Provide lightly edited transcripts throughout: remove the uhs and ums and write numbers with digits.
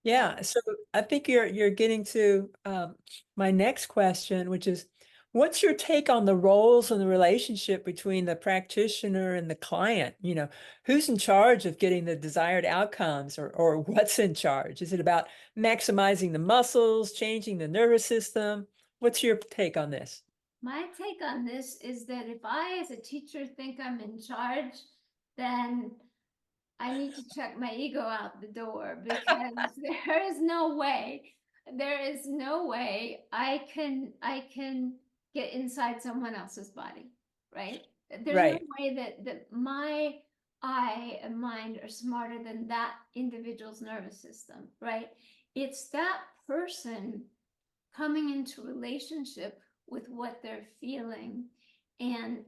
Yeah, so I think you're getting to my next question, which is, what's your take on the roles and the relationship between the practitioner and the client? Who's in charge of getting the desired outcomes, or what's in charge? Is it about maximizing the muscles, changing the nervous system? What's your take on this? My take on this is that if I, as a teacher, think I'm in charge, then I need to check my ego out the door because there is no way I can get inside someone else's body, right? There's no Right, way that my eye and mind are smarter than that individual's nervous system, right? It's that person coming into relationship with what they're feeling and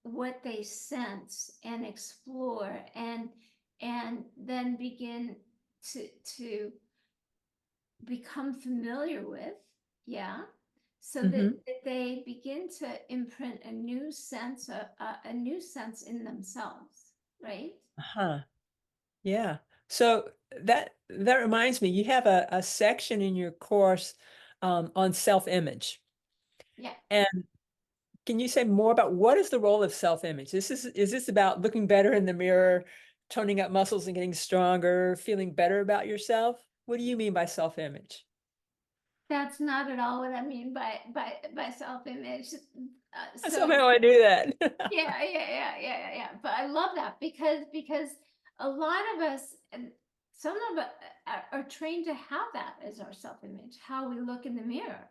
what they sense and explore and then begin to become familiar with, yeah, so hmm, that they begin to imprint a new sense in themselves, right? huh, yeah. So that reminds me, you have a section in your course on self-image. Yeah. And can you say more about what is the role of self-image? Is this about looking better in the mirror, toning up muscles and getting stronger, feeling better about yourself? What do you mean by self-image? That's not at all what I mean by self-image. So Somehow I knew that. yeah. But I love that because a lot of us, and some of us are trained to have that as our self-image, how we look in the mirror.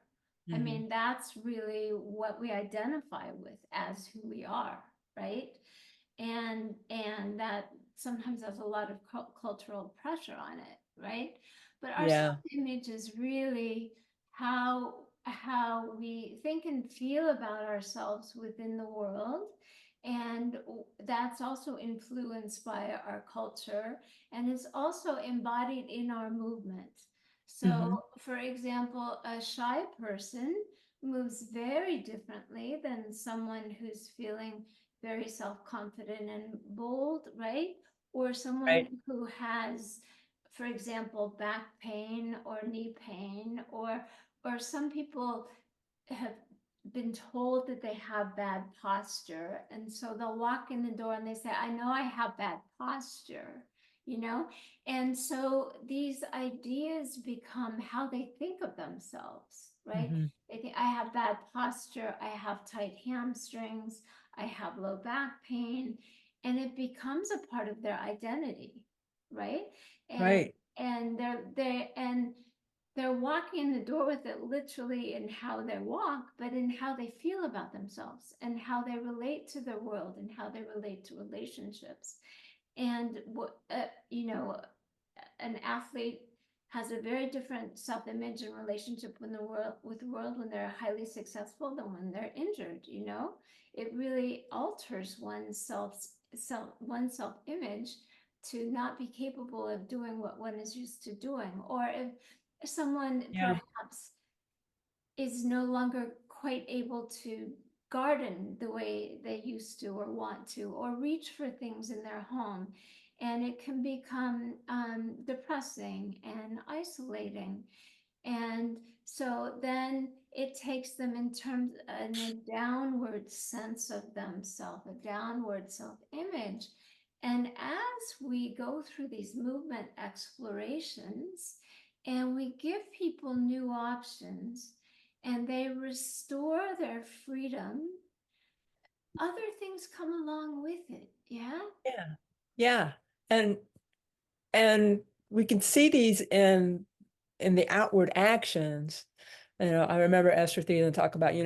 I Mhm. mean, that's really what we identify with as who we are, right? And that sometimes has a lot of cultural pressure on it, right? But our Yeah, self-image is really how we think and feel about ourselves within the world, and that's also influenced by our culture and is also embodied in our movement. So hmm, for example, a shy person moves very differently than someone who's feeling very self-confident and bold, right? Or someone right. who has, for example, back pain or knee pain, or some people have been told that they have bad posture, and so they'll walk in the door and they say, I know I have bad posture, you know. And so these ideas become how they think of themselves, right? Hmm. They think, I have bad posture, I have tight hamstrings, I have low back pain, and it becomes a part of their identity, right? and Right. and they're walking in the door with it literally in how they walk, but in how they feel about themselves and how they relate to the world and how they relate to relationships. And an athlete has a very different self-image and relationship with the world when they're highly successful than when they're injured. It really alters one's self-image to not be capable of doing what one is used to doing, or if someone Yeah. perhaps is no longer quite able to garden the way they used to or want to, or reach for things in their home. And it can become depressing and isolating. And so then it takes them in a downward sense of themselves, a downward self image. And as we go through these movement explorations and we give people new options and they restore their freedom, other things come along with it. Yeah. Yeah. Yeah. And and we can see these in the outward actions. I remember Esther Thielen talk about, I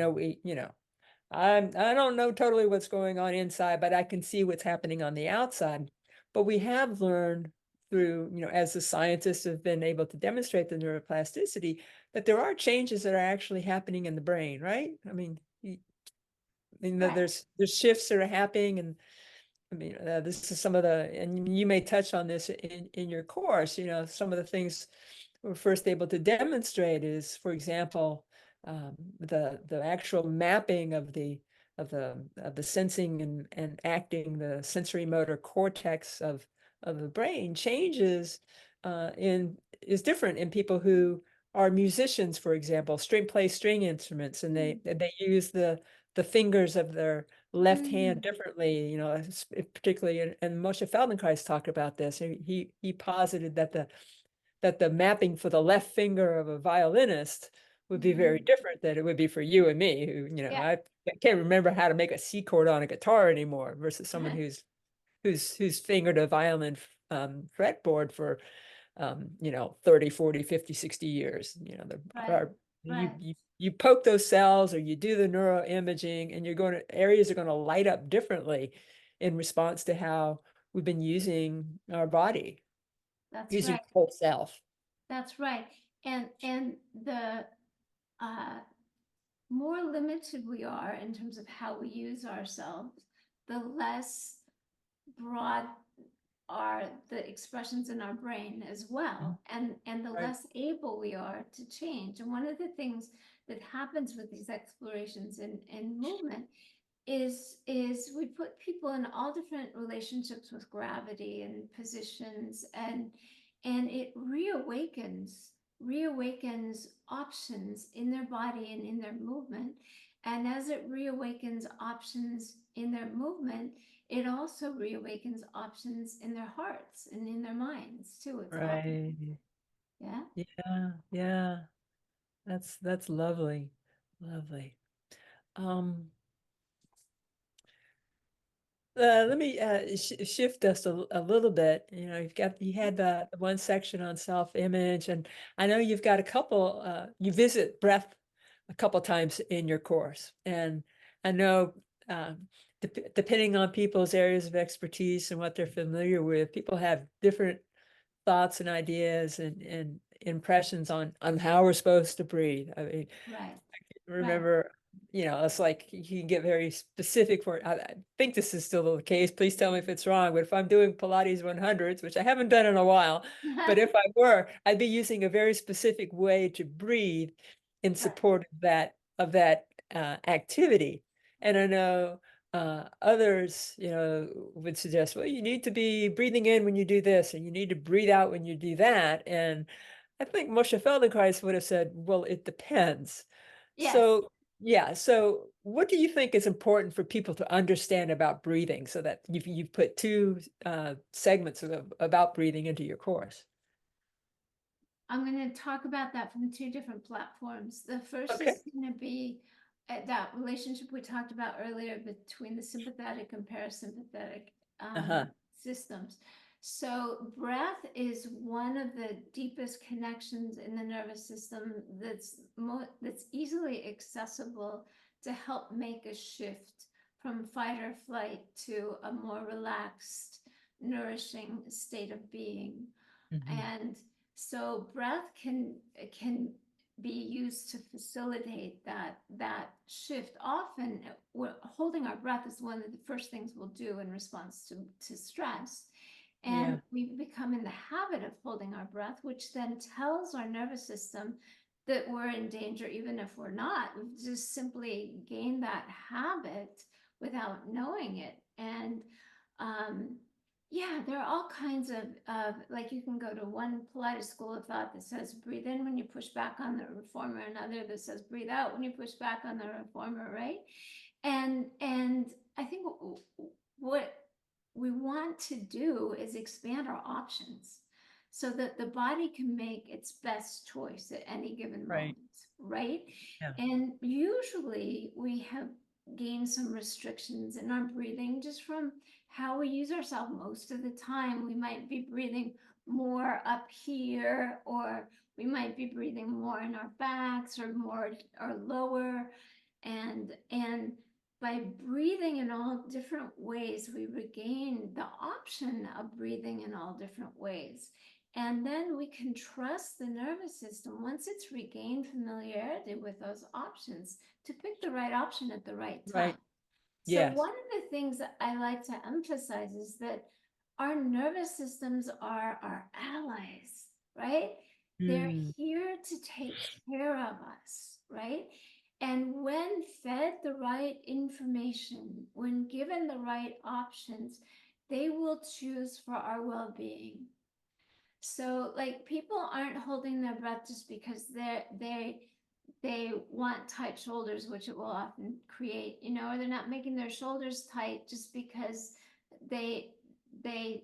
don't know totally what's going on inside, but I can see what's happening on the outside. But we have learned through, as the scientists have been able to demonstrate the neuroplasticity, that there are changes that are actually happening in the brain, right? I mean, Right. there's shifts that are happening, and this is some of and you may touch on this in your course. Some of the things we're first able to demonstrate is, for example, the actual mapping of the sensing and acting, the sensory motor cortex of the brain changes in is different in people who are musicians, for example, play string instruments, and they use the fingers of their left hand Mm, differently, particularly, and Moshe Feldenkrais talked about this. He posited that the mapping for the left finger of a violinist would be very mhm. different than it would be for you and me, who, Yeah. I can't remember how to make a C chord on a guitar anymore, versus someone who's fingered a violin fretboard for 30, 40, 50, 60 years. Right, right. You poke those cells, or you do the neuroimaging, and areas are going to light up differently in response to how we've been using our body, That's using right. the whole self. That's right. And the uh, more limited we are in terms of how we use ourselves, the less broad are the expressions in our brain as well, and the Right. less able we are to change. And one of the things that happens with these explorations in movement is we put people in all different relationships with gravity and positions, and it reawakens options in their body and in their movement. And as it reawakens options in their movement, it also reawakens options in their hearts and in their minds too. It's often, Right. yeah. Yeah. Yeah. That's lovely. Lovely. Um, Let me shift us a little bit. You had the one section on self-image, and I know you've got a couple. You visit breath a couple times in your course, and I know depending on people's areas of expertise and what they're familiar with, people have different thoughts and ideas and impressions on how we're supposed to breathe. I mean, Right, right. remember, it's like you can get very specific for it. I think this is still the case. Please tell me if it's wrong. But if I'm doing Pilates 100s, which I haven't done in a while, but if I were, I'd be using a very specific way to breathe in Right. support of that activity. And I know others, would suggest, well, you need to be breathing in when you do this, and you need to breathe out when you do that. And I think Moshe Feldenkrais would have said, well, it depends. Yes. So, yeah. So, what do you think is important for people to understand about breathing, so that you've put two segments about breathing into your course? I'm going to talk about that from two different platforms. The first Okay. is going to be that relationship we talked about earlier between the sympathetic and parasympathetic Uh-huh. systems. So, breath is one of the deepest connections in the nervous system that's easily accessible to help make a shift from fight or flight to a more relaxed, nourishing state of being. Mhm. And so breath can be used to facilitate that shift. Often holding our breath is one of the first things we'll do in response to stress. And Yeah. we become in the habit of holding our breath, which then tells our nervous system that we're in danger, even if we're not. We've just simply gained that habit without knowing it. And um, yeah, there are all kinds of like you can go to one Pilates school of thought that says breathe in when you push back on the reformer, another that says breathe out when you push back on the reformer, right? And I think what we want to do is expand our options so that the body can make its best choice at any given Right. moment, right? Yeah. And usually we have gained some restrictions in our breathing just from how we use ourselves most of the time. We might be breathing more up here, or we might be breathing more in our backs or more or lower. And by breathing in all different ways, we regain the option of breathing in all different ways. And then we can trust the nervous system, once it's regained familiarity with those options, to pick the right option at the right time. Right. So, Yes. one of the things that I like to emphasize is that our nervous systems are our allies, right? They're Mm. here to take care of us, right? And when fed the right information, when given the right options, they will choose for our well being. So like people aren't holding their breath just because they want tight shoulders, which it will often create, or they're not making their shoulders tight just because they they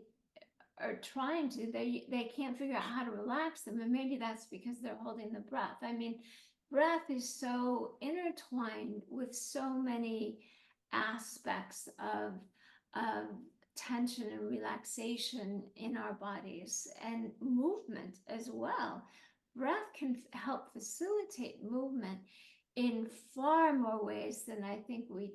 are trying to, they can't figure out how to relax them, and maybe that's because they're holding the breath. I mean, breath is so intertwined with so many aspects of tension and relaxation in our bodies, and movement as well. Breath can help facilitate movement in far more ways than I think we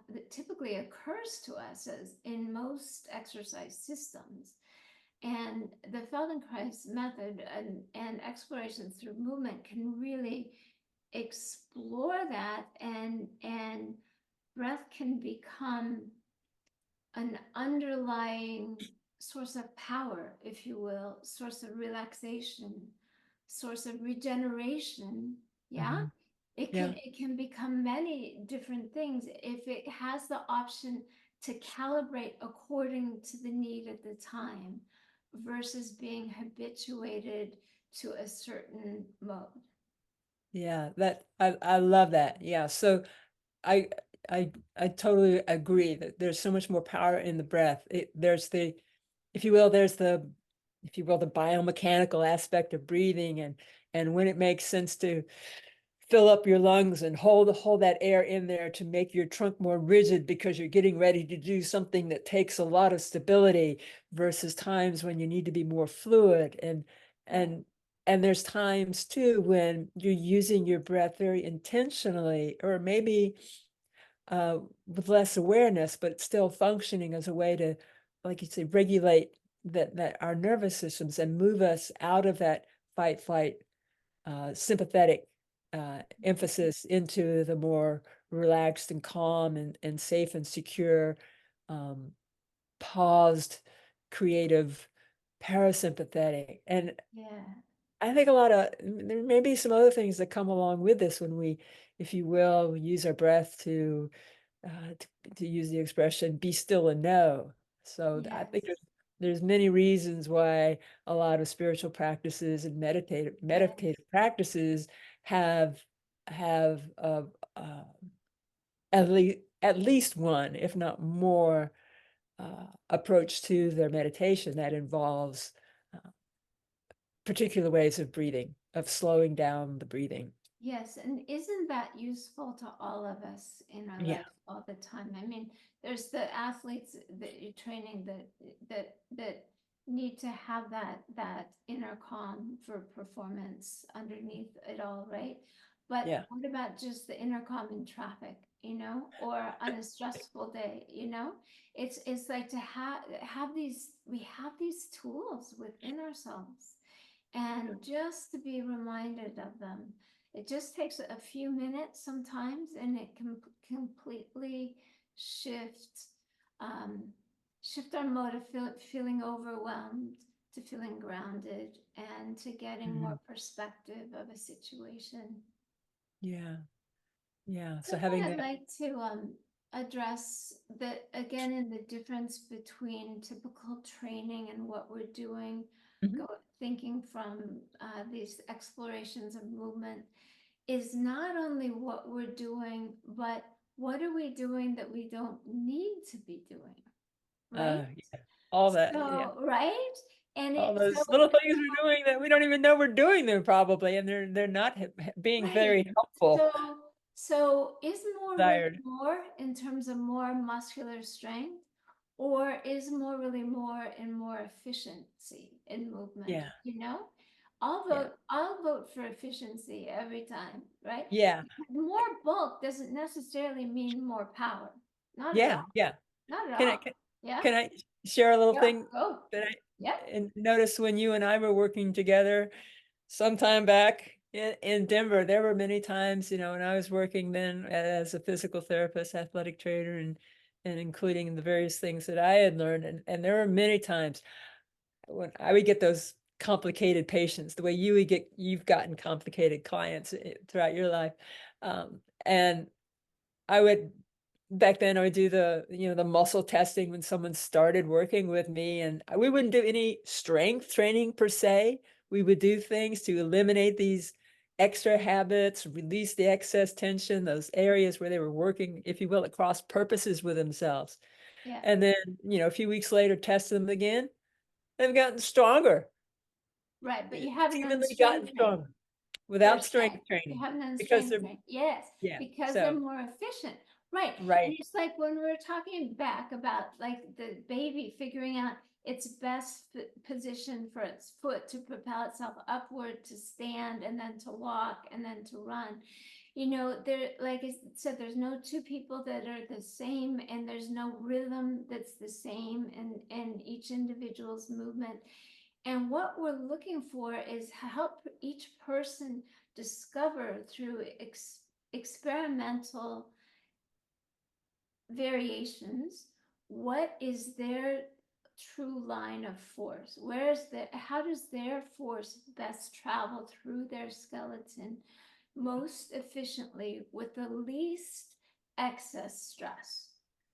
that typically occurs to us as in most exercise systems. And the Feldenkrais method and exploration through movement can really explore that, and breath can become an underlying source of power, if you will, source of relaxation, source of regeneration. Yeah. Mhm. It can Yeah. it can become many different things if it has the option to calibrate according to the need at the time versus being habituated to a certain mode. Yeah, that I love that. Yeah. So I I totally agree that there's so much more power in the breath. There's the, if you will, there's the, if you will, the biomechanical aspect of breathing, and when it makes sense to fill up your lungs and hold that air in there to make your trunk more rigid because you're getting ready to do something that takes a lot of stability, versus times when you need to be more fluid, Right. and and there's times too when you're using your breath very intentionally, or maybe with less awareness, but still functioning as a way to, like you say, regulate that our nervous systems and move us out of that fight flight sympathetic emphasis into the more relaxed and calm and safe and secure, um, paused, creative, parasympathetic. And Yeah. I think a lot of, there may be some other things that come along with this when we, if you will, use our breath to use the expression, be still and know. So I think Yes. there's many reasons why a lot of spiritual practices and Yes. meditative practices have have at least one, if not more, approach to their meditation that involves uh, particular ways of breathing, of slowing down the breathing. Yes, and isn't that useful to all of us in our Yeah, life all the time? I mean, there's the athletes that you're training that need to have that inner calm for performance underneath it all, right? But yeah. what about just the inner calm in traffic, or on a stressful day, It's like to have these we have these tools within ourselves, and just to be reminded of them. It just takes a few minutes sometimes, and it can completely shift um, shift our mode of feeling overwhelmed to feeling grounded and to getting Mhm. more perspective of a situation. Yeah, yeah. So Something having I'd that. like to address that again in the difference between typical training and what we're doing, Mhm. thinking from these explorations of movement, is not only what we're doing, but what are we doing that we don't need to be doing, right? Yeah, all that, yeah. So, right? And All it so those little things we're doing that we don't even know we're doing them probably, and they're not being right. very helpful, So, so is more really desired. more in terms of more muscular strength, or is more really more in more efficiency in movement? Yeah, yeah, I'll vote for efficiency every time, right? yeah, More bulk doesn't necessarily mean more power. Not at yeah, all. yeah. Not at Can I all. can, Yeah? can I share a little Yeah. thing Go. that I Yep. and noticed when you and I were working together some time back in Denver? There were many times, when I was working then as a physical therapist, athletic trainer, and including the various things that I had learned, and there were many times when I would get those complicated patients, the way you've gotten complicated clients throughout your life, and I would back then I would do the, the muscle testing when someone started working with me, and we wouldn't do any strength training per se. We would do things to eliminate these extra habits, release the excess tension, those areas where they were working, if you will, at cross purposes with themselves. Yeah. And then, a few weeks later, test them again. They've gotten stronger, Right, but you haven't done seemingly gotten strength training stronger per without se. strength You training haven't done because strength they're, training. Yes, yeah. because they're So, more efficient. Right. And right, it's like when we were talking back about like the baby figuring out its best position for its foot to propel itself upward, to stand, and then to walk, and then to run. There, like I said, there's no two people that are the same, and there's no rhythm that's the same in each individual's movement. And what we're looking for is help each person discover through experimental variations what is their true line of force. How does their force best travel through their skeleton most efficiently with the least excess stress?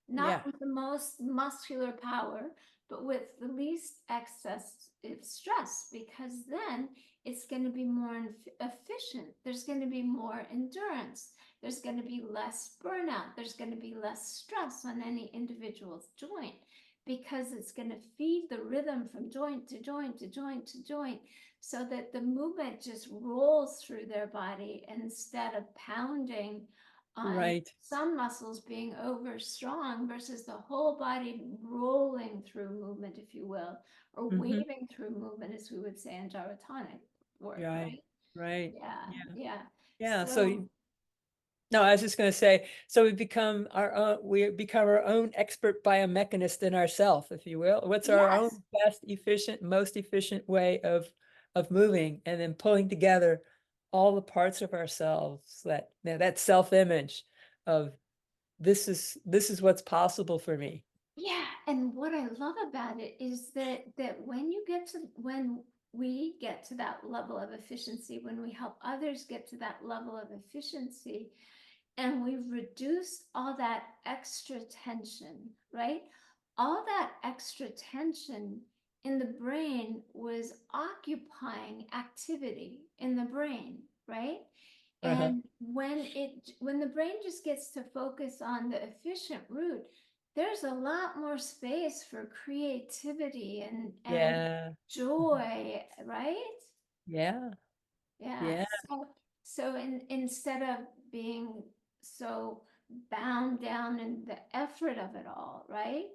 yeah, Not with the most muscular power, but with the least excess stress, because then it's going to be more efficient. There's going to be more endurance. There's going to be less burnout. There's going to be less stress on any individual's joint, because it's going to feed the rhythm from joint to joint to joint to joint, so that the movement just rolls through their body instead of pounding on right. some muscles being over strong versus the whole body rolling through movement, if you will, or Hmm. waving through movement, as we would say in gyrotonic work, Right, right? right. Yeah, Yeah, yeah. yeah. So No, I was just going to say, so we become our own expert biomechanist in ourself, if you will. What's our yes, own best efficient, most efficient way of moving, and then pulling together all the parts of ourselves, that self-image of this is what's possible for me. yeah. And what I love about it is that when we get to that level of efficiency, when we help others get to that level of efficiency, and we've reduced all that extra tension, right? All that extra tension in the brain was occupying activity in the brain, right? Uh-huh. And when the brain just gets to focus on the efficient route, there's a lot more space for creativity and Yeah. Mhm. joy, right? Yeah. Yeah. Yeah. Instead of being so bound down in the effort of it all, right?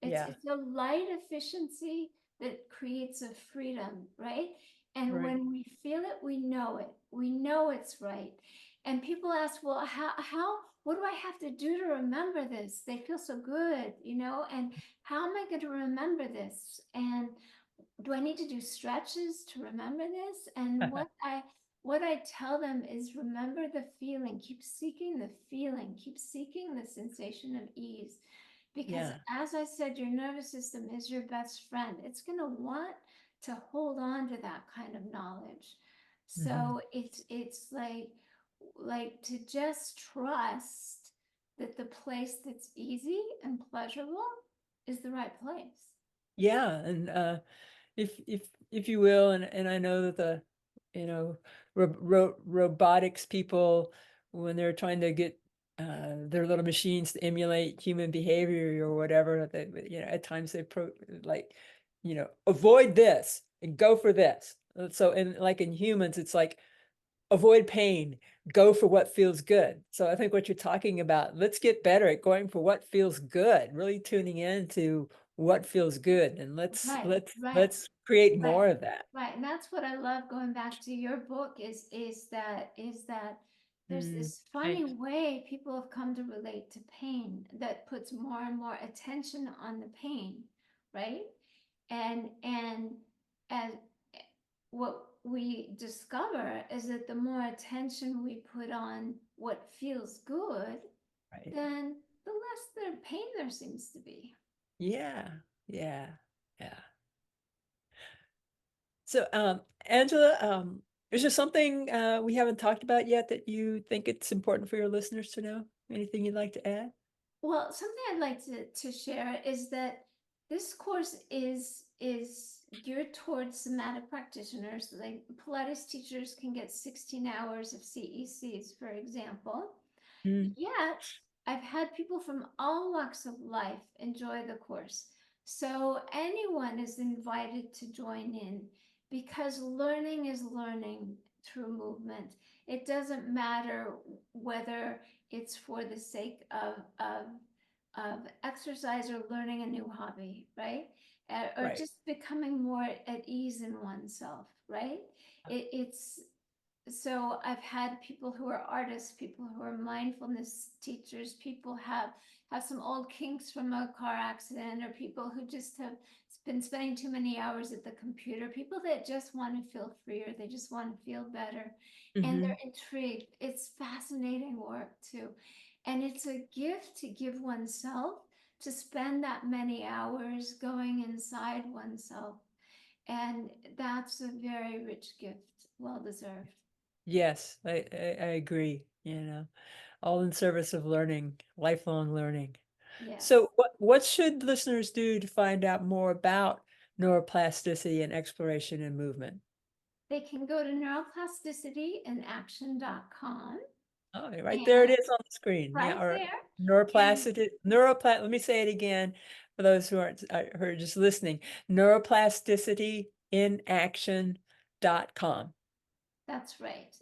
Yeah. It's a light efficiency that creates a freedom, right? And Right. when we feel it, we know it. We know it's right. And people ask, well, what do I have to do to remember this? They feel so good, and how am I going to remember this? And do I need to do stretches to remember this? And what I tell them is, remember the feeling, keep seeking the feeling, keep seeking the sensation of ease. Because Yeah. as I said, your nervous system is your best friend. It's going to want to hold on to that kind of knowledge. Hmm. So it's like to just trust that the place that's easy and pleasurable is the right place. Yeah. And if you will, and I know that the robotics people, when they're trying to get their little machines to emulate human behavior or whatever, that at times they like avoid this and go for this. So in like in humans, it's like avoid pain, go for what feels good. So I think what you're talking about, let's get better at going for what feels good, really tuning in to what feels good, and let's Right, let's right. let's create Right, more of that. right. And that's what I love going back to your book is that there's Mm, this funny thanks. way people have come to relate to pain that puts more and more attention on the pain, right? And as what we discover is that the more attention we put on what feels good, Right. then the less the pain there seems to be. Yeah. Yeah. Yeah. So, Angela, is there something we haven't talked about yet that you think it's important for your listeners to know? Anything you'd like to add? Well, something I'd like to share is that this course is geared towards somatic practitioners. Like Pilates teachers can get 16 hours of CECs, for example. Mm, Yet, I've had people from all walks of life enjoy the course. So anyone is invited to join in because learning is learning through movement. It doesn't matter whether it's for the sake of exercise or learning a new hobby, right? Or right, just becoming more at ease in oneself, right? It's so I've had people who are artists, people who are mindfulness teachers, people have some old kinks from a car accident, or people who just have been spending too many hours at the computer, people that just want to feel freer, they just want to feel better, and hmm, they're intrigued. It's fascinating work too, and it's a gift to give oneself, to spend that many hours going inside oneself, and that's a very rich gift, well deserved. yes, I agree, all in service of learning, lifelong learning. Yes. So what should listeners do to find out more about neuroplasticity and exploration and movement? They can go to neuroplasticityinaction.com, Oh, right there it and is on the screen. Yeah, right or there. And let me say it again for those who aren't who are just listening. Neuroplasticityinaction.com. that's right.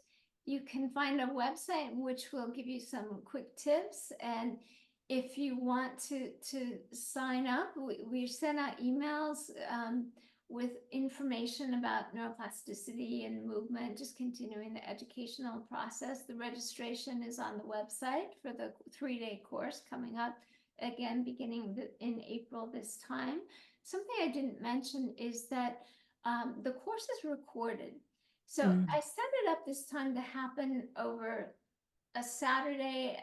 You can find a website which will give you some quick tips. And if you want to sign up, we send out emails with information about neuroplasticity and movement, just continuing the educational process. The registration is on the website for the 3-day course coming up again, beginning in April this time. Something I didn't mention is that the course is recorded. So I Mm, set it up this time to happen over a Saturday,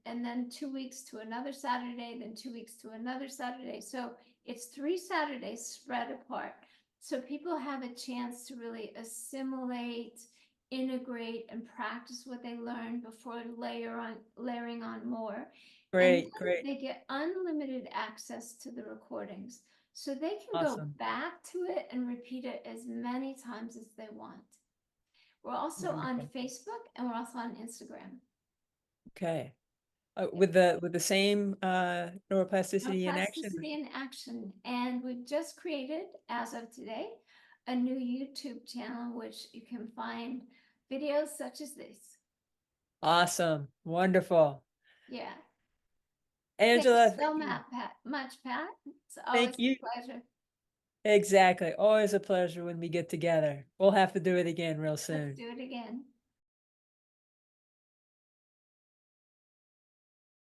and then 2 weeks to another Saturday, then 2 weeks to another Saturday. So it's 3 Saturdays spread apart. So people have a chance to really assimilate, integrate, and practice what they learned before layering on more. And great, then great, they get unlimited access to the recordings. So they can go awesome, back to it and repeat it as many times as they want. We're also on wonderful. Facebook, and we're also on Instagram. Okay. Yeah. With the same neuroplasticity in action. Neuroplasticity in action. And we've just created, as of today, a new YouTube channel, which you can find videos such as this. Awesome, wonderful. Yeah. Thank you Angela, so much, Pat. It's always thank a you. pleasure. Exactly. Always a pleasure when we get together. We'll have to do it again real Let's soon. do it again.